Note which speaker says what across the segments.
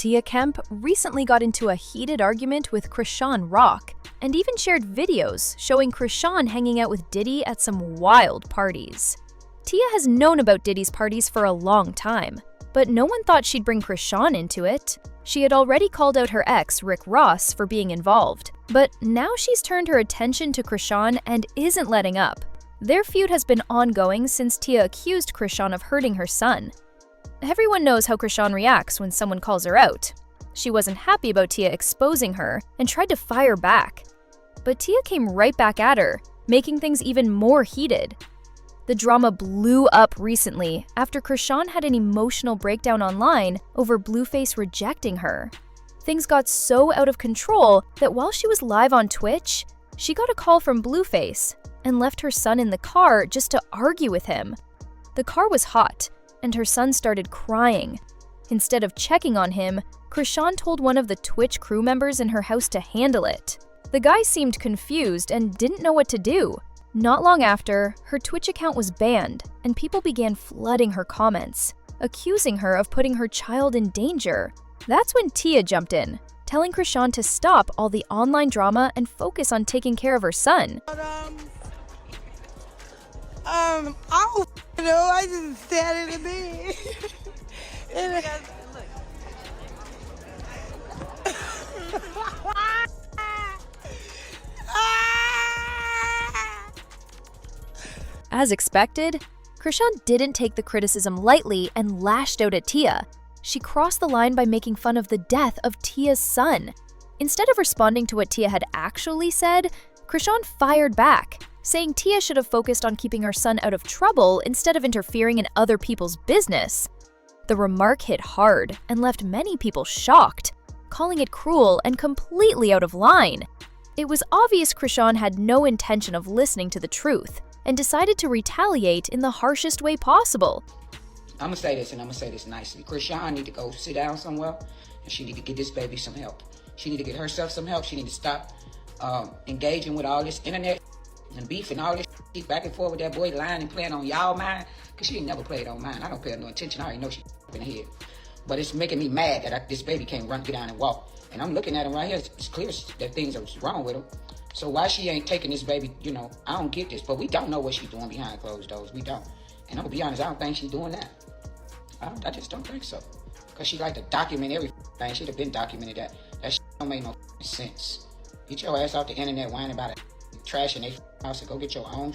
Speaker 1: Tia Kemp recently got into a heated argument with Chrisean Rock and even shared videos showing Chrisean hanging out with Diddy at some wild parties. Tia has known about Diddy's parties for a long time, but no one thought she'd bring Chrisean into it. She had already called out her ex, Rick Ross, for being involved, but now she's turned her attention to Chrisean and isn't letting up. Their feud has been ongoing since Tia accused Chrisean of hurting her son. Everyone knows how Chrisean reacts when someone calls her out. She wasn't happy about Tia exposing her and tried to fire back. But Tia came right back at her, making things even more heated. The drama blew up recently after Chrisean had an emotional breakdown online over Blueface rejecting her. Things got so out of control that while she was live on Twitch, she got a call from Blueface and left her son in the car just to argue with him. The car was hot, and her son started crying. Instead of checking on him, Chrisean told one of the Twitch crew members in her house to handle it. The guy seemed confused and didn't know what to do. Not long after, her Twitch account was banned, and people began flooding her comments, accusing her of putting her child in danger. That's when Tia jumped in, telling Chrisean to stop all the online drama and focus on taking care of her son.
Speaker 2: I don't know, I just sat in the bed. And
Speaker 1: As expected, Chrisean didn't take the criticism lightly and lashed out at Tia. She crossed the line by making fun of the death of Tia's son. Instead of responding to what Tia had actually said, Chrisean fired back, saying Tia should have focused on keeping her son out of trouble instead of interfering in other people's business. The remark hit hard and left many people shocked, calling it cruel and completely out of line. It was obvious Chrisean had no intention of listening to the truth and decided to retaliate in the harshest way possible.
Speaker 3: I'm gonna say this, and I'm gonna say this nicely. Chrisean need to go sit down somewhere, and she need to get this baby some help. She need to get herself some help. She need to stop engaging with all this internet and beef and all this shit back and forth with that boy lying and playing on y'all mind, because she ain't never played on mine. I don't pay her no attention. I already know she's in the head. But it's making me mad that this baby can't run, get down and walk. And I'm looking at him right here. It's clear that things are wrong with him. So why she ain't taking this baby, I don't get this. But we don't know what she's doing behind closed doors. We don't. And I'm gonna be honest, I don't think she's doing that. I just don't think so. Because she like to document everything. She'd have been documented that. That shit don't make no sense. Get your ass off the internet whining about it. Trash in their house and go get your own.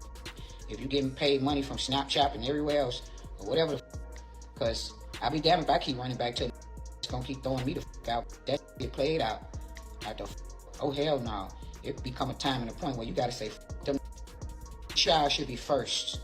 Speaker 3: If you getting paid money from Snapchat and everywhere else, or whatever because I'll be damned if I keep running back to it's gonna keep throwing me the out. That get played out. Oh hell no. It become a time and a point where you gotta say them. Child should be first.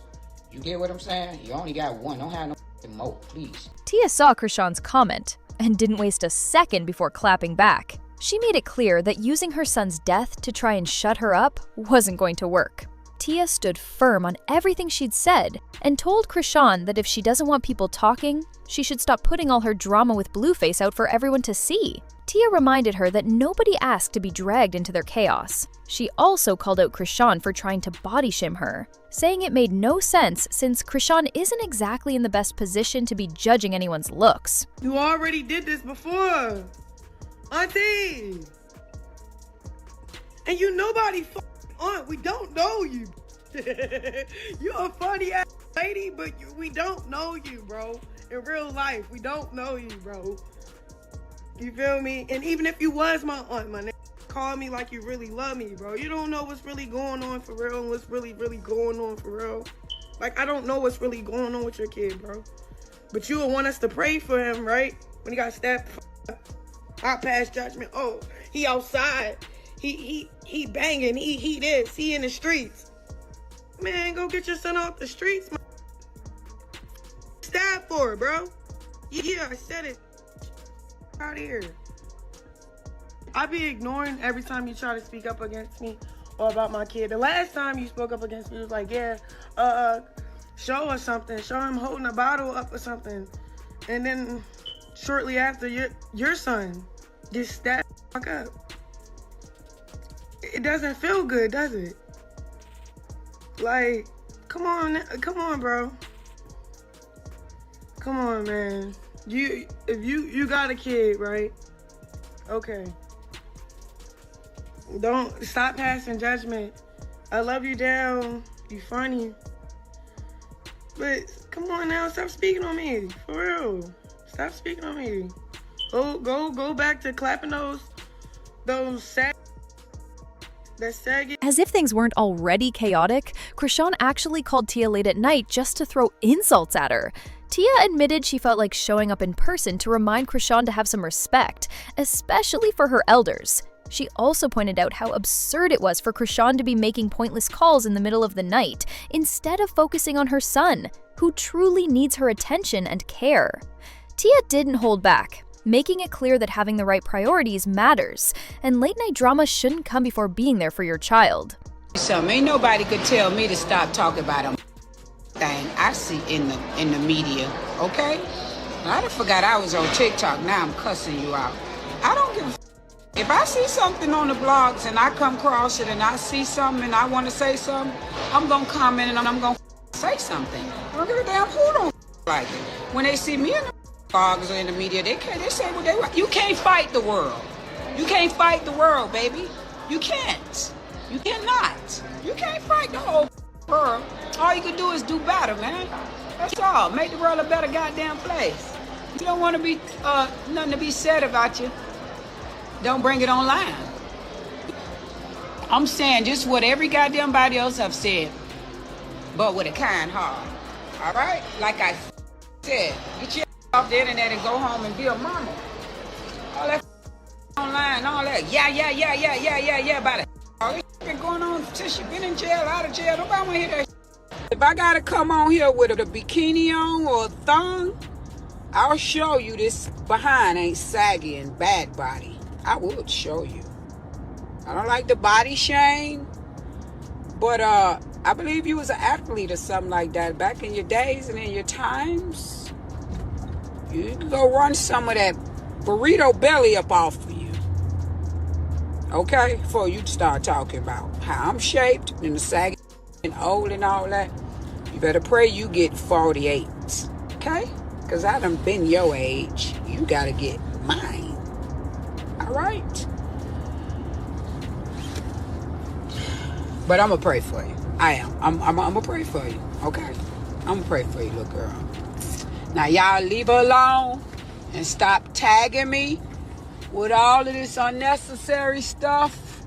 Speaker 3: You get what I'm saying? You only got one. Don't have no more, please.
Speaker 1: Tia saw Chrisean's comment and didn't waste a second before clapping back. She made it clear that using her son's death to try and shut her up wasn't going to work. Tia stood firm on everything she'd said and told Chrisean that if she doesn't want people talking, she should stop putting all her drama with Blueface out for everyone to see. Tia reminded her that nobody asked to be dragged into their chaos. She also called out Chrisean for trying to body shame her, saying it made no sense since Chrisean isn't exactly in the best position to be judging anyone's looks.
Speaker 2: You already did this before, Auntie. And you nobody aunt. We don't know you. You're a funny ass lady, but we don't know you, bro. In real life, we don't know you, bro. You feel me? And even if you was my aunt, my nigga, call me like you really love me, bro. You don't know what's really going on for real and what's really going on for real. Like, I don't know what's really going on with your kid, bro. But you would want us to pray for him, right? When he got stabbed, I pass judgment. Oh, he outside. He banging. He this. He in the streets. Man, go get your son off the streets, man. Stab for it, bro. Yeah, I said it. Out here. I be ignoring every time you try to speak up against me or about my kid. The last time you spoke up against me was like, yeah, show us something. Show him holding a bottle up or something. And then shortly after, your son gets stabbed fuck up. It doesn't feel good, does it? Like, come on, bro. Come on, man. If you got a kid, right? Okay. Don't stop passing judgment. I love you down. You funny. But come on now, stop speaking on me. For real. Stop speaking on me. Go back to clapping those sag. That sagging.
Speaker 1: As if things weren't already chaotic, Chrisean actually called Tia late at night just to throw insults at her. Tia admitted she felt like showing up in person to remind Chrisean to have some respect, especially for her elders. She also pointed out how absurd it was for Chrisean to be making pointless calls in the middle of the night, instead of focusing on her son, who truly needs her attention and care. Tia didn't hold back, making it clear that having the right priorities matters, and late-night drama shouldn't come before being there for your child.
Speaker 3: Ain't nobody could tell me to stop talking about them thing I see in the media, okay? I done forgot I was on TikTok, now I'm cussing you out. I don't give a if I see something on the blogs and I come across it and I see something and I want to say something, I'm going to comment and I'm going to say something. I don't give a damn who don't like it. When they see me in the blogs or in the media, they say what they want. You can't fight the world. You can't fight the world, baby. You can't. You cannot. You can't fight the whole world. All you can do is do better, man. That's all. Make the world a better goddamn place. You don't want to be nothing to be said about you. Don't bring it online. I'm saying just what every goddamn body else have said, but with a kind heart. All right? Like I said, get your off the internet and go home and be a mama. All that online, all that. Yeah, about it. All this been going on since you been in jail, out of jail. Nobody want to hear that. If I gotta come on here with a bikini on or a thong, I'll show you this behind ain't saggy and bad body. I would show you. I don't like the body shame, but I believe you was an athlete or something like that back in your days and in your times. You can go run some of that burrito belly up off of you. Okay? Before you start talking about how I'm shaped and the saggy and old and all that, you better pray you get 48. Okay? Because I done been your age. You gotta get mine. All right. But I'm going to pray for you. I am. I'm going to pray for you. Okay? I'm going to pray for you, little girl. Now, y'all leave her alone and stop tagging me with all of this unnecessary stuff.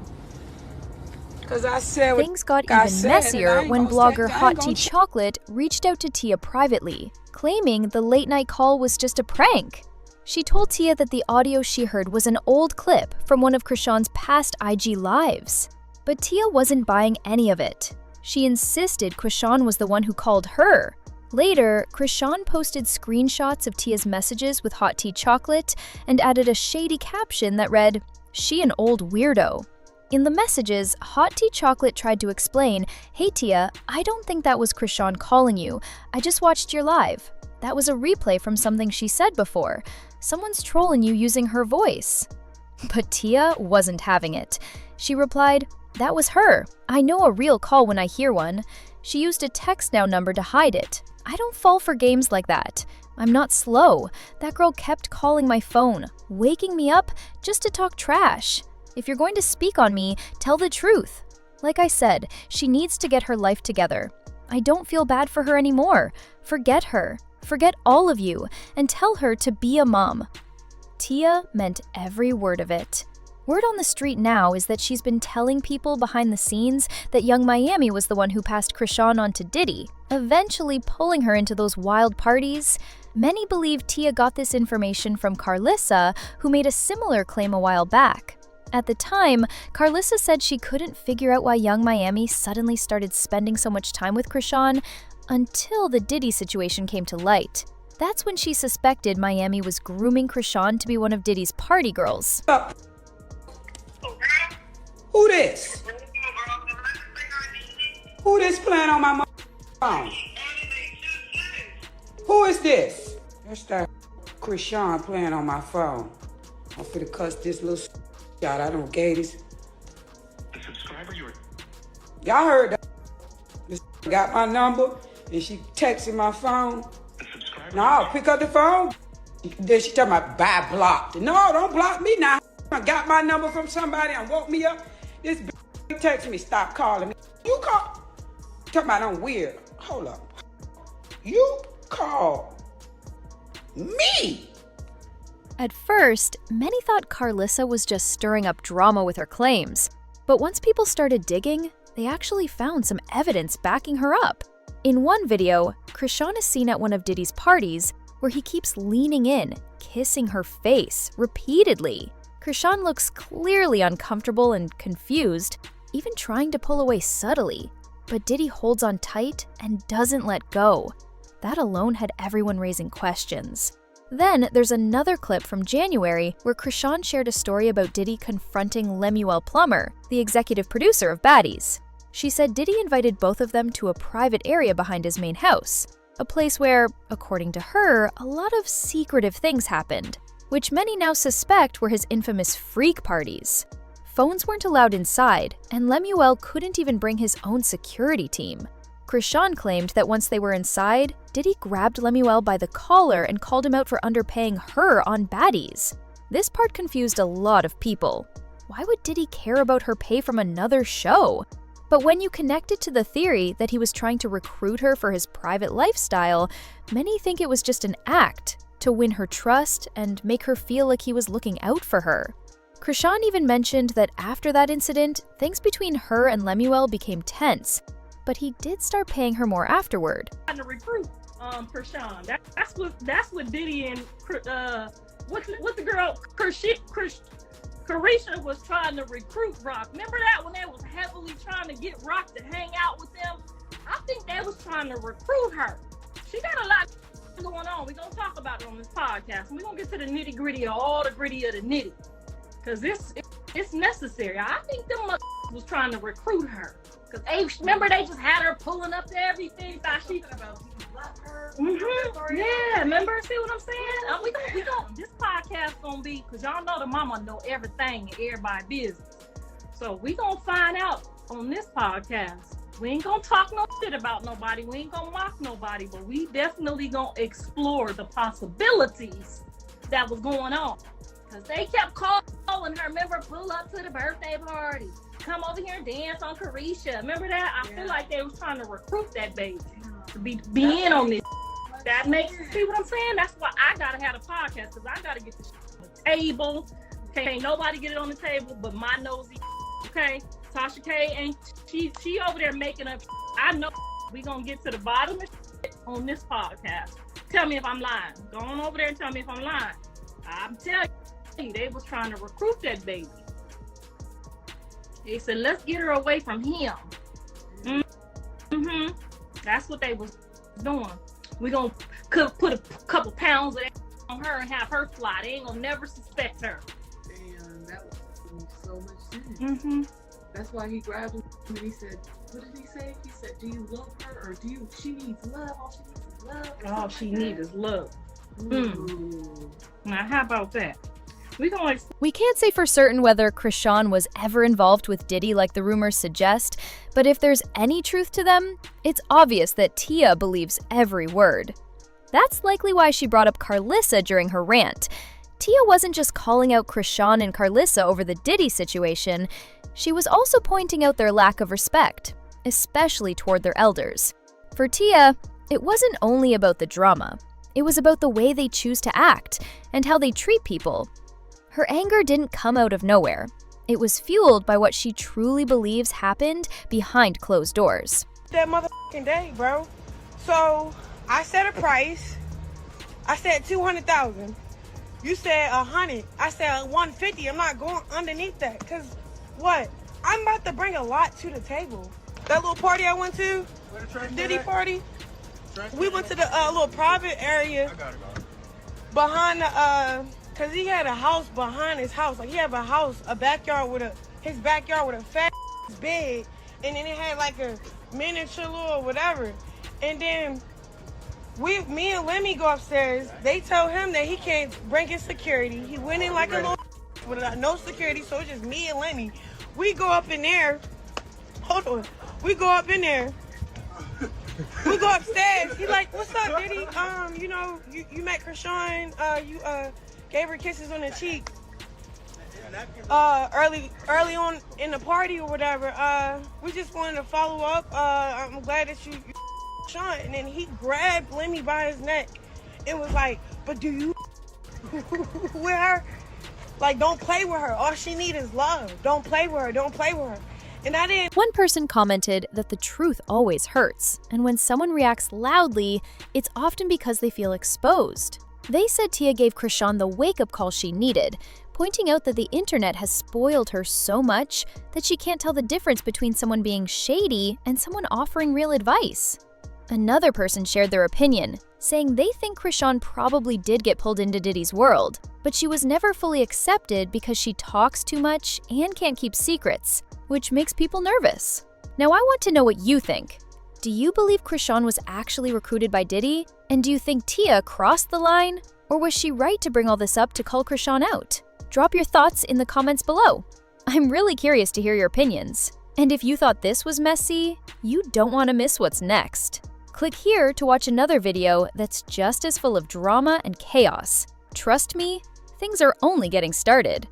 Speaker 3: Because I said
Speaker 1: things got even messier when blogger Hot Tea Chocolate reached out to Tia privately, claiming the late-night call was just a prank. She told Tia that the audio she heard was an old clip from one of Chrisean's past IG lives. But Tia wasn't buying any of it. She insisted Chrisean was the one who called her. Later, Chrisean posted screenshots of Tia's messages with Hot Tea Chocolate and added a shady caption that read, "She an old weirdo." In the messages, Hot Tea Chocolate tried to explain, "Hey Tia, I don't think that was Chrisean calling you. I just watched your live. That was a replay from something she said before. Someone's trolling you using her voice." But Tia wasn't having it. She replied, "That was her. I know a real call when I hear one. She used a text now number to hide it. I don't fall for games like that. I'm not slow. That girl kept calling my phone, waking me up just to talk trash. If you're going to speak on me, tell the truth. Like I said, she needs to get her life together. I don't feel bad for her anymore. Forget her. Forget all of you, and tell her to be a mom." Tia meant every word of it. Word on the street now is that she's been telling people behind the scenes that Young Miami was the one who passed Chrisean on to Diddy, eventually pulling her into those wild parties. Many believe Tia got this information from Carlissa, who made a similar claim a while back. At the time, Carlissa said she couldn't figure out why Young Miami suddenly started spending so much time with Chrisean until the Diddy situation came to light. That's when she suspected Miami was grooming Chrisean to be one of Diddy's party girls.
Speaker 3: Who this? Who this playing on my phone? Who is this? That's that Chrisean playing on my phone. I'm finna cuss this little shot. I don't gave this.
Speaker 4: The subscriber you were.
Speaker 3: Y'all heard that? This got my number and she texted my phone.
Speaker 4: The subscriber.
Speaker 3: No, pick up the phone. Then she talking about buy blocked. No, don't block me now. I got my number from somebody and woke me up. This bitch text me, stop calling me. You call. Talking about I'm weird. Hold up. You call me.
Speaker 1: At first, many thought Carlissa was just stirring up drama with her claims. But once people started digging, they actually found some evidence backing her up. In one video, Chrisean is seen at one of Diddy's parties where he keeps leaning in, kissing her face repeatedly. Chrisean looks clearly uncomfortable and confused, even trying to pull away subtly. But Diddy holds on tight and doesn't let go. That alone had everyone raising questions. Then there's another clip from January where Chrisean shared a story about Diddy confronting Lemuel Plummer, the executive producer of Baddies. She said Diddy invited both of them to a private area behind his main house, a place where, according to her, a lot of secretive things happened, which many now suspect were his infamous freak parties. Phones weren't allowed inside, and Lemuel couldn't even bring his own security team. Chrisean claimed that once they were inside, Diddy grabbed Lemuel by the collar and called him out for underpaying her on Baddies. This part confused a lot of people. Why would Diddy care about her pay from another show? But when you connect it to the theory that he was trying to recruit her for his private lifestyle, many think it was just an act to win her trust and make her feel like he was looking out for her. Chrisean even mentioned that after that incident, things between her and Lemuel became tense, but he did start paying her more afterward.
Speaker 5: Trying to recruit Chrisean. That's what Diddy and what's the girl Chrisean was trying to recruit Rock. Remember that when they was heavily trying to get Rock to hang out with them? I think they was trying to recruit her. She got a lot going on. We're gonna talk about it on this podcast. We're gonna get to the nitty gritty of all the gritty of the nitty. Cause it's necessary. I think them was trying to recruit her. Cause remember they just had her pulling up to everything. Thought she about her. Yeah, remember? See what I'm saying? We gonna this podcast gonna be, cause y'all know the mama know everything and everybody business. So we gonna find out on this podcast. We ain't gonna talk no shit about nobody. We ain't gonna mock nobody, but we definitely gonna explore the possibilities that was going on. Cause they kept calling her, remember, pull up to the birthday party. Come over here and dance on Chrisean. Remember that? I feel like they was trying to recruit that baby to be in on this. That makes, see what I'm saying? That's why I gotta have a podcast, because I gotta get this on the table. Can't nobody get it on the table but my nosy, okay? Tasha K, and she over there making up. I know we gonna get to the bottom of on this podcast. Tell me if I'm lying. Go on over there and tell me if I'm lying. I'm telling you, they was trying to recruit that baby. They said, let's get her away from him. That's what they was doing. We gonna put a couple pounds of that on her and have her fly. They ain't gonna never suspect her.
Speaker 2: Damn, that would make so much sense. That's why he grabbed him and he said, what did he say? He said, do you love her, or she needs love? All she needs is love.
Speaker 5: All she needs is love. Now how about that?
Speaker 1: We can't say for certain whether Chrisean was ever involved with Diddy like the rumors suggest, but if there's any truth to them, it's obvious that Tia believes every word. That's likely why she brought up Carlissa during her rant. Tia wasn't just calling out Chrisean and Carlissa over the Diddy situation, she was also pointing out their lack of respect, especially toward their elders. For Tia, it wasn't only about the drama, it was about the way they choose to act and how they treat people. Her anger didn't come out of nowhere. It was fueled by what she truly believes happened behind closed doors.
Speaker 2: That motherfucking day, bro. So I set a price. I said 200,000. You said 100. I said 150. I'm not going underneath that. Cause what? I'm about to bring a lot to the table. That little party I went to, Diddy party. We went to the little private area behind the cause he had a house behind his house. Like he had a backyard with his backyard with a fat bed, and then it had like a miniature little whatever. And then me and Lemmy go upstairs. They tell him that he can't bring his security. He went in like a little with no security, so it's just me and Lemmy. We go up in there. Hold on. We go up in there. We go upstairs. He like, what's up, Diddy? You know, you met Chrisean. You gave her kisses on the cheek. Early on in the party or whatever. We just wanted to follow up. I'm glad that you Sean. And then he grabbed Lemmy by his neck and was like, but do you with her? Like, don't play with her. All she needs is love. Don't play with her. Don't play with her. And I didn't.
Speaker 1: One person commented that the truth always hurts, and when someone reacts loudly, it's often because they feel exposed. They said Tia gave Chrisean the wake-up call she needed, pointing out that the internet has spoiled her so much that she can't tell the difference between someone being shady and someone offering real advice. Another person shared their opinion, saying they think Chrisean probably did get pulled into Diddy's world, but she was never fully accepted because she talks too much and can't keep secrets, which makes people nervous. Now I want to know what you think. Do you believe Chrisean was actually recruited by Diddy? And do you think Tia crossed the line? Or was she right to bring all this up to call Chrisean out? Drop your thoughts in the comments below. I'm really curious to hear your opinions. And if you thought this was messy, you don't want to miss what's next. Click here to watch another video that's just as full of drama and chaos. Trust me, things are only getting started.